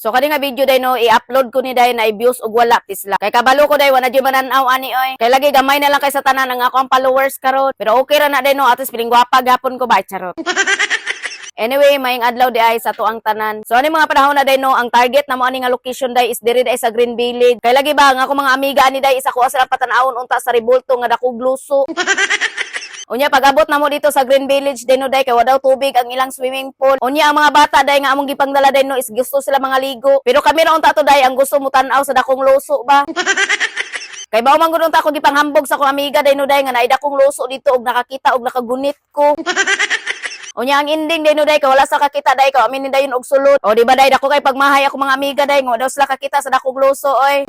So kani nga video day no i-upload ko ni day na i-views ug wala pisla. Kay kabalo ko day wala jud mananaw ani oy. Kay lagi gamay na lang kay sa tanan ang ako ang followers karon. Pero okay ra na day no at least piling gwapa gapon ko ba charot. Anyway, maing adlaw di ay sa tuang tanan. So ani mga panahon na day no, ang target na mo ani nga location day is diri day sa Green Village. Kay lagi ba nga ako mga amiga ani day isa ko sila patanawon unta sa Ribulto nga dakog luso. Unya pag-abot na mo dito sa Green Village day no day kay wadaw tubig ang ilang swimming pool. Unya ang mga bata day nga among gipangdala day no is gusto sila mga ligo. Pero kami ra unta to day ang gusto mo tan-aw sa dakong luso ba. Kay bawo man gud unta ko gipanghambog sa akong amiga day no day nga naay dakong luso dito og nakakita og nakagunit ko. Unya ang ending day no day kay wala sa kakita day ko amin dayon og sulod. O di ba day dako kay pagmahay ako mga amiga day nga daw sila kakita sa dakong luso oy.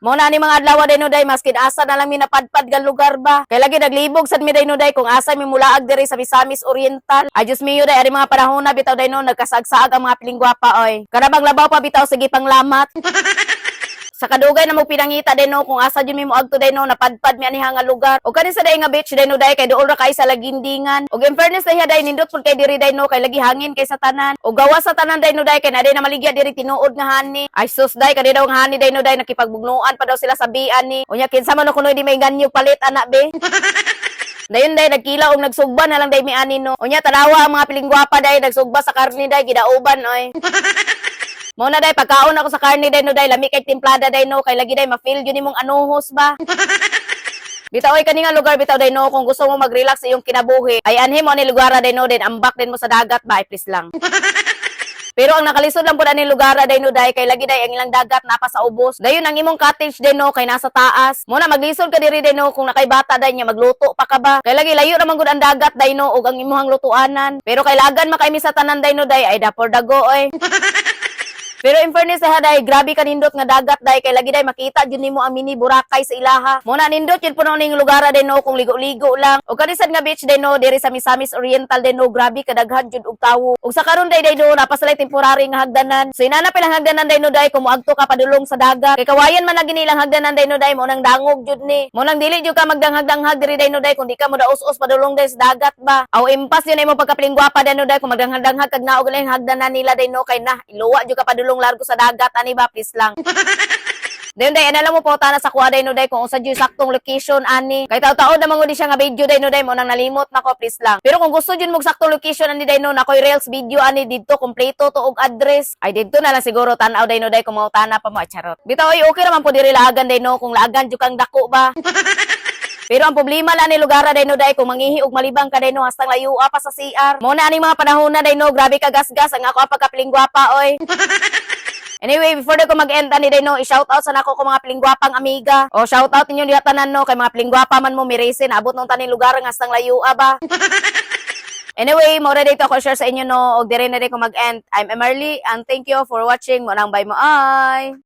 Mo na ni mga adlaw day no day maskin asa na lang mi napadpad nga lugar ba. Kay lagi naglibog sad mi day no day kung asa mi mulaag diri sa Misamisoriental. Ay Diyos miyo day ari mga panahon na bitaw day no nagkasagsaag ang mga piling gwapa oy. Karabang labaw pa bitaw sige panglamat. Sa kadugay na mo pinangita din no kung asa jud mi moadto day no napadpad mi aniha nga lugar. O kani sa day nga beach day no day kay duol ra kay sa lagindingan. Og in fairness day day nindot pud kay diri day no kay lagi hangin kay sa tanan. O gawas sa tanan day no day kay na day na maligya diri tinuod nga hani. Ay sus day kay daw nga hani day no day nakipagbugnuan pa daw sila sa bian ni. Unya kinsa man kuno di may ganyo palit anak be. Dayon day nagkilaw og nagsugba na lang day mi ani no. Unya tanawa ang mga piling gwapa day nagsugba sa karne day gidauban oy. Mo na day pagkaon ako sa karne day no day lami kay timplada day no kay lagi day ma-feel yun imong anuhos ba. Bitaw ay kani nga lugar bitaw day no kung gusto mo mag-relax sa iyong kinabuhi ay anhi mo ani lugar day no din ambak din mo sa dagat ba ay please lang. Pero ang nakalisod lang pud ani lugar day no day kay lagi day ang ilang dagat napa sa ubos. Dayon ang imong cottage day no kay nasa taas. Mo na maglisod ka diri day no kung nakay bata day nya magluto pa ka ba. Kay lagi layo ra man gud ang dagat day no ug ang imong lutuanan. Pero kay lagan makay mi sa tanan day no day ay dapor dago oy. Pero in fairness sa day, grabe ka nindot nga dagat day kay lagi day makita jud nimo ang mini Boracay sa ilaha. Mo na nindot jud puno ning lugar day no kung ligo-ligo lang. O kanisan nga beach day no diri sa Misamisoriental day no grabe kadaghan jud og tawo. Ug sa karon day no napasalay temporary nga hagdanan. So inana pa lang hagdanan day no day kung moadto ka padulong sa dagat. Kay kawayan man na ginilang hagdanan day no day mo nang dangog jud ni. Mo nang dili jud ka magdanghag-danghag diri day no day kun di ka mo daos-os padulong day sa dagat ba. Aw impas yun ay mo pagkapiling gwapa day no day kung magdanghag-danghag kag naog lang hagdanan nila day no kay na iluwa jud ka padulong largo sa dagat ani ba please lang. Then day alam mo po ta na sa kuha day no day kung usa jud saktong location ani. Kay taud-taud na mangod siya nga video day no day mo nang nalimot nako please lang. Pero kung gusto jud mo saktong location ani day no nakoy reels video ani didto kompleto to og address. Ay didto na lang siguro tan-aw day no day kung mautana pa mo charot. Bitaw ay okay ra man po diri laagan day no kung laagan jud kang dako ba. Pero ang problema lang ni lugar day no day kung mangihi og malibang ka day no hastang layo pa sa CR. Mo na ani mga panahon na day no grabe ka gasgas ang ako pagkapiling gwapa oy. Anyway, before ko mag-end ani day no, i-shoutout sa nako ko mga pilingwapang amiga. O shoutout ninyo diha tanan no kay mga pilingwapa man mo mirese abot nung taning lugar nga hastang layo ba. Anyway, mo ready to ko share sa inyo no og dire na ko mag-end. I'm Emerly and thank you for watching. Mo nang bye mo ay.